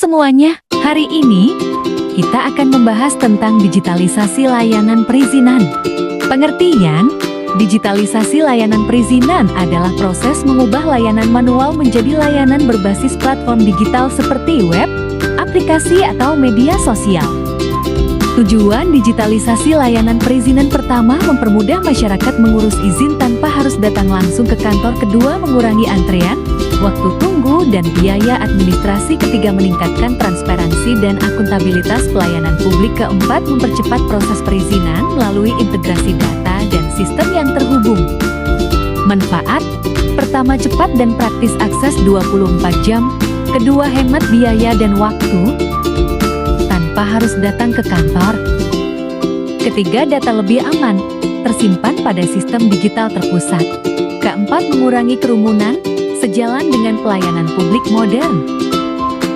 semuanya, hari ini kita akan membahas tentang digitalisasi layanan perizinan. Pengertian, digitalisasi layanan perizinan adalah proses mengubah layanan manual menjadi layanan berbasis platform digital seperti web, aplikasi atau media sosial. Tujuan digitalisasi layanan perizinan pertama mempermudah masyarakat mengurus izin tanpa harus datang langsung ke kantor. Kedua, mengurangi antrean, waktu tunggu, dan biaya administrasi. Ketiga, meningkatkan transparansi dan akuntabilitas pelayanan publik. Keempat, mempercepat proses perizinan melalui integrasi data dan sistem yang terhubung. Manfaat pertama, cepat dan praktis, akses 24 jam. Kedua, hemat biaya dan waktu tanpa harus datang ke kantor. Ketiga, data lebih aman, tersimpan pada sistem digital terpusat. Keempat, mengurangi kerumunan, sejalan dengan pelayanan publik modern.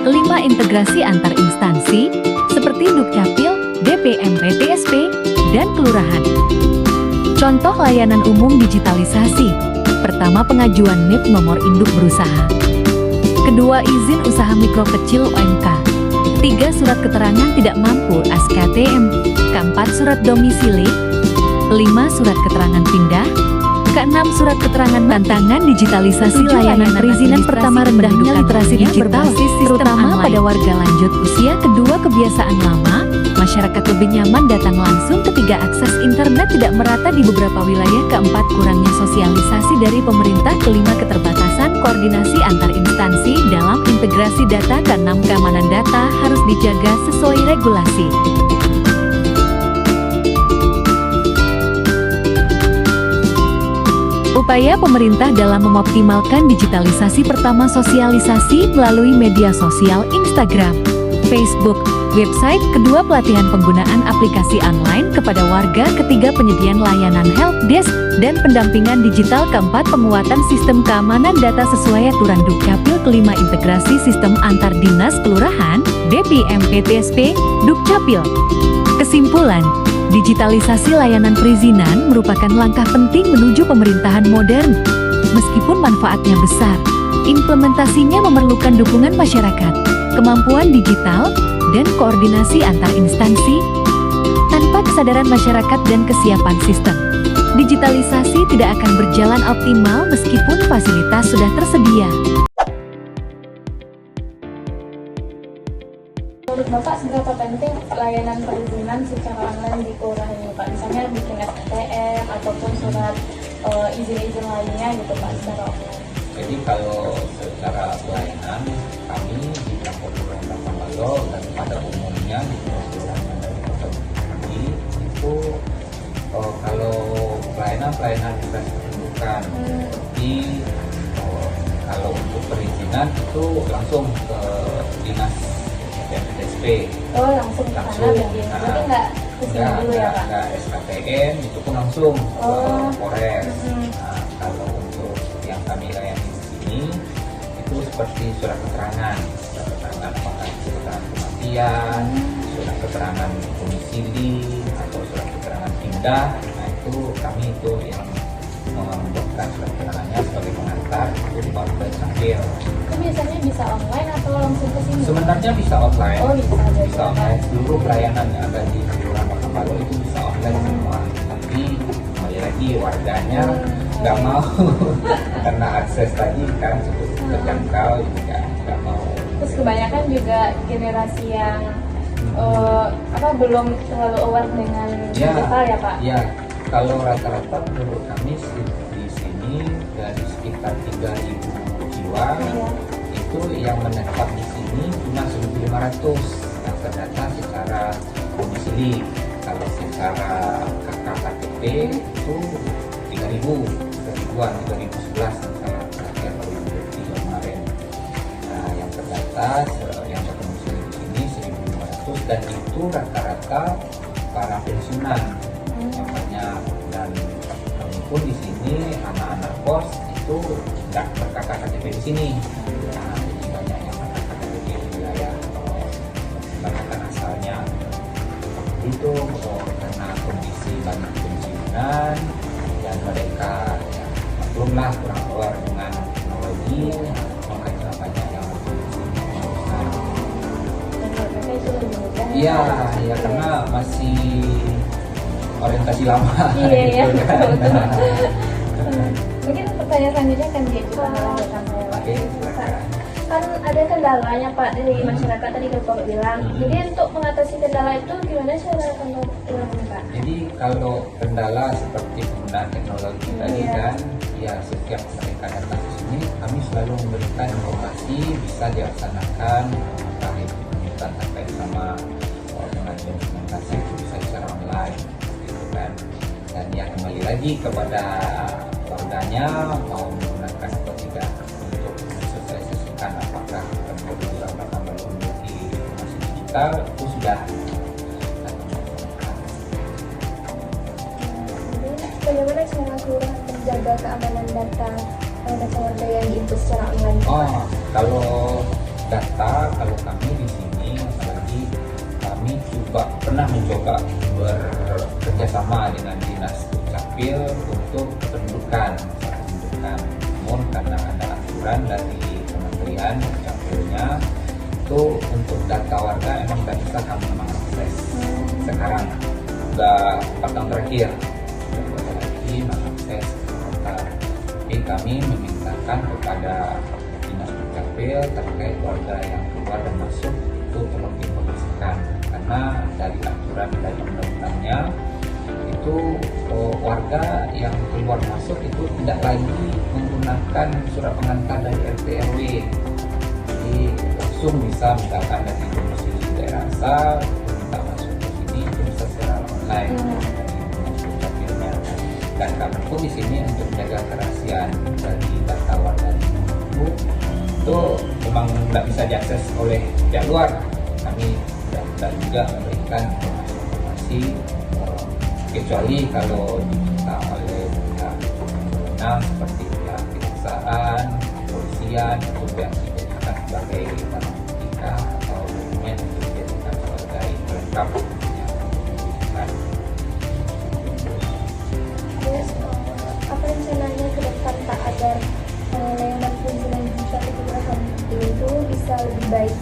Kelima, integrasi antar instansi, seperti Dukcapil, DPM PTSP, dan Kelurahan. Contoh layanan umum digitalisasi. Pertama, pengajuan NIP nomor induk berusaha. Kedua, izin usaha mikro kecil UMK. Ketiga, surat keterangan tidak mampu (SKTM). Keempat, surat domisili. Kelima, surat keterangan pindah. Keenam, surat keterangan. Tantangan digitalisasi layanan perizinan. Pertama, rendahnya literasi digital, terutama pada warga lanjut usia. Kedua, kebiasaan lama, masyarakat lebih nyaman datang langsung. Ketiga, akses internet tidak merata di beberapa wilayah. Keempat, kurangnya sosialisasi dari pemerintah. Kelima, keterbatasan koordinasi antar instansi dalam integrasi data. Keenam, keamanan data harus dijaga sesuai regulasi. Upaya pemerintah dalam mengoptimalkan digitalisasi. Pertama, sosialisasi melalui media sosial Instagram, Facebook, website. Kedua, pelatihan penggunaan aplikasi online kepada warga. Ketiga, penyediaan layanan helpdesk dan pendampingan digital. Keempat, penguatan sistem keamanan data sesuai aturan Dukcapil. Kelima, integrasi sistem antar dinas kelurahan, DPM PTSP, Dukcapil. Kesimpulan, digitalisasi layanan perizinan merupakan langkah penting menuju pemerintahan modern. Meskipun manfaatnya besar, implementasinya memerlukan dukungan masyarakat, kemampuan digital, dan koordinasi antar instansi. Tanpa kesadaran masyarakat dan kesiapan sistem, digitalisasi tidak akan berjalan optimal meskipun fasilitas sudah tersedia. Menurut Bapak, seberapa penting layanan perizinan secara online di kelurahan ini, Pak? Misalnya bikin SKTM ataupun surat izin-izin lainnya gitu, Pak, secara online. Jadi kalau secara pelayanan, kami di Kabupaten Tapanuli dan pada umumnya di kelurahan dari kota kami itu kalau pelayanan kita tentukan. Jadi kalau untuk perizinan itu langsung ke dinas PTSP. Oh, langsung ke sana berarti. Berarti nggak kesini dulu ya, Pak? Nggak SKTM, itu pun langsung ke Polres. Nah, kalau untuk yang kami layani di sini itu seperti surat keterangan apakah keterangan kematian, surat keterangan domisili atau surat keterangan pindah. Nah, itu kami itu yang membuatkan surat keterangannya sebagai pengantar itu di Polres Dukcapil. Itu biasanya bisa online atau langsung ke sini? Sebenarnya bisa online. Oh, bisa online. Seluruh pelayanan yang ada di Kelurahan Tapanuli itu bisa online semua. Tapi kembali lagi warganya nggak mau karena akses tadi kan cukup terjangkau, nggak mau. Terus kebanyakan juga generasi yang belum terlalu aware dengan digital ya, Pak? Ya, kalau rata-rata menurut kami di sini dari sekitar 3.000 jiwa itu yang menetap di sini cuma 1.500 yang terdata secara domisili. Kalau secara KKKTP itu 3.000-an, 2011 terakhir 2023 kemarin. Nah, yang terdata yang berdomisili di sini 1.500 dan itu rata-rata para pensiunan. Makanya dan kami pun di sini anak-anak kos itu nggak ber-KKKTP di sini. Nah, jadi banyak yang KKKTP di wilayah banyakkan asalnya itu karena kondisi banyak pensiunan dan mereka ya, maklumlah kurang aware dengan teknologi, makanya banyak yang Iya, ya karena masih orientasi lama. Iya, iya, gitu kan. betul. Mungkin pertanyaan selanjutnya kan gitu kan Oke, silakan. kan ada kendalanya Pak dari masyarakat tadi Bapak bilang. Jadi untuk mengatasi kendala itu gimana cara untuk dilakukan Pak? Jadi kalau kendala seperti penggunaan teknologi tadi Iya. kan, ya setiap mereka datang ke sini, kami selalu memberikan informasi bisa dilaksanakan apakah itu permintaan terkait sama pengajuan dokumentasi itu bisa secara online, gitu kan. Dan ya kembali lagi kepada warganya mau menggunakan atau tidak untuk mensosialisasikan apakah kemudian akan memiliki informasi digital itu sudah. Bagaimana cara kelurahan menjaga keamanan data warga yang diinput secara online? Oh, kalau data, kalau kami di sini, apalagi kami juga pernah mencoba bekerja sama dengan dinas Dukcapil untuk pendudukan. Namun karena ada aturan dari Kementerian Dukcapilnya, itu untuk data warga emang tidak bisa kami mengakses. Sekarang udah 4 tahun terakhir, sudah lagi mengakses data. Tapi kami memintakan kepada dinas Dukcapil terkait warga yang keluar dan masuk itu tolong diinformasikan, karena dari aturan dari undang-undangnya itu warga yang keluar masuk itu tidak lagi menggunakan surat pengantar dari RT RW. Jadi langsung bisa misalkan dari komisi daerah asal minta masuk ke sini itu bisa secara online dari dinas Dukcapilnya. Dan kami pun di sini untuk menjaga kerahasiaan dari data warga itu memang tidak bisa diakses oleh pihak luar. Kami tidak juga memberikan informasi kecuali kalau diminta oleh pihak berwenang seperti pihak kejaksaan, kepolisian, atau yang dijadikan sebagai barang bukti atau dokumen untuk dijadikan sebagai pelengkap yang dibutuhkan. Terus apa rencananya ke depan Pak agar layanan perizinan digital di kelurahan itu bisa lebih baik?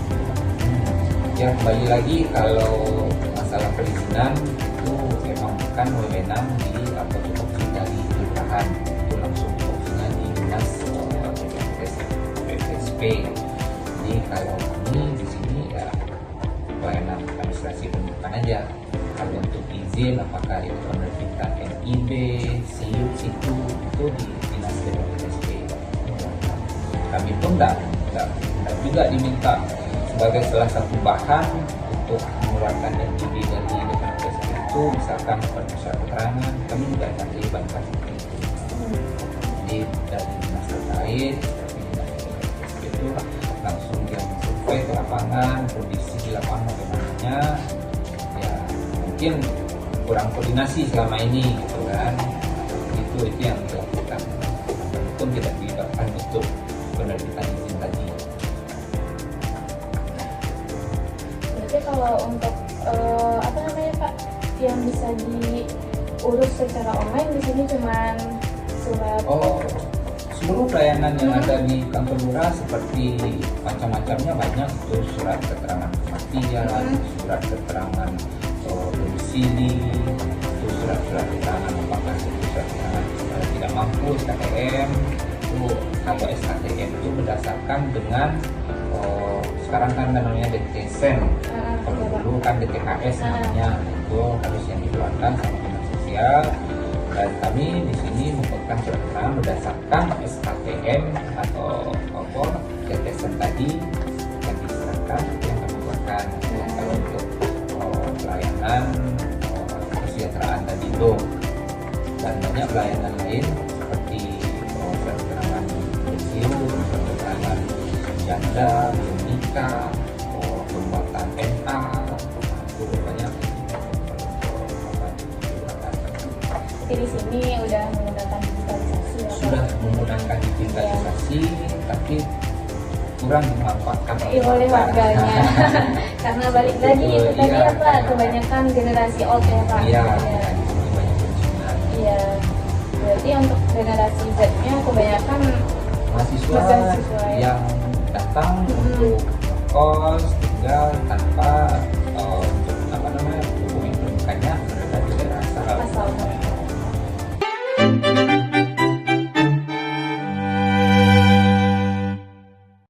Ya kembali lagi kalau masalah perizinan itu memang bukan wewenang di atau tupoksi dari kelurahan, itu langsung tupoksinya di dinas PPSP. Jadi kalau kami di sini ya pelayanan administrasi pendidikan aja. Kalau untuk izin apakah itu penerbitan NIB, SIUP, SITU itu di dinas PPSP. Kami pun tidak juga diminta sebagai salah satu bahan untuk mengeluarkan NIB dari DPRPSP itu, misalkan surat keterangan, kami juga akan dilibatkan seperti itu. Jadi dari dinas terkait, seperti dinas DPRPSP itu langsung dia mensurvei ke lapangan, kondisi di lapangan bagaimana, ya mungkin kurang koordinasi selama ini, gitu kan. Itu yang dilakukan. Pun tidak dilibatkan untuk penerbitan izin tadi. Berarti kalau untuk apa namanya Pak yang bisa diurus secara online di sini cuman surat. Oh, seluruh pelayanan yang ada di kantor lurah seperti macam-macamnya banyak, itu surat keterangan kematian, surat keterangan domisili, itu surat keterangan apakah itu surat keterangan tidak mampu SKTM. Itu kalau SKTM itu berdasarkan dengan sekarang kan namanya DTSEN, kalau dulu kan DTKS namanya, itu harus yang dikeluarkan sama dinas sosial. Dan kami di sini membuatkan surat keterangan berdasarkan SKTM atau DTSEN tadi yang diserahkan yang kami buatkan. Kalau untuk pelayanan kesejahteraan tadi itu, dan banyak pelayanan lain seperti surat keterangan pensiun, surat keterangan janda, nikah, pembuatan NA, itu banyak. Jadi di sini udah menggunakan digitalisasi ya, Pak? Sudah menggunakan digitalisasi, tapi kurang dimanfaatkan oleh warganya. Karena balik lagi itu tadi ya Pak, kebanyakan generasi old ya Pak. Iya, banyak pensiunan. Iya. Berarti untuk generasi Z-nya kebanyakan Mahasiswa mahasiswa ya. yang datang untuk kos tinggal tanpa untuk